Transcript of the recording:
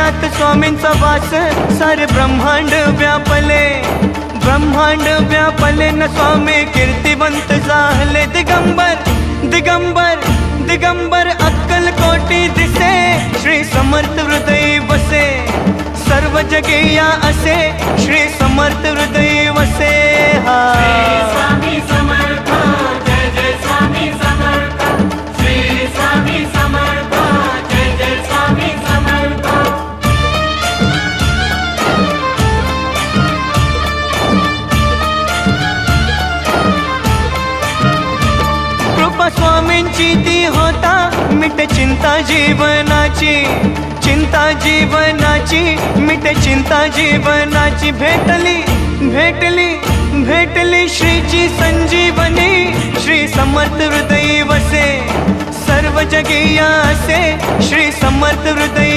हृदयात स्वामींचा वास सारे ब्रह्मांड व्यापले, ब्रह्मांड व्यापले न स्वामी कीर्तिवंत झाले। दिगंबर दिगंबर दिगंबर अक्कल कोटी दिसे, श्री समर्थ हृदय वसे, सर्व जगे या असे श्री समर्थ हृदय वसे। हा स्वामी समर्थ, जय जय स्वामी समर्थ, श्री स्वामी समर्थ, जय जय स्वामी समर्थ। कृपा स्वामींची ती होता मिटे चिंता जीवनाची, चिंता जीवनाची मिटे चिंता जीवनाची। भेटली भेटली भेटली श्रीची संजीवनी, श्री समर्थ हृदय वसे, सर्व जगे या असे श्री समर्थ हृदय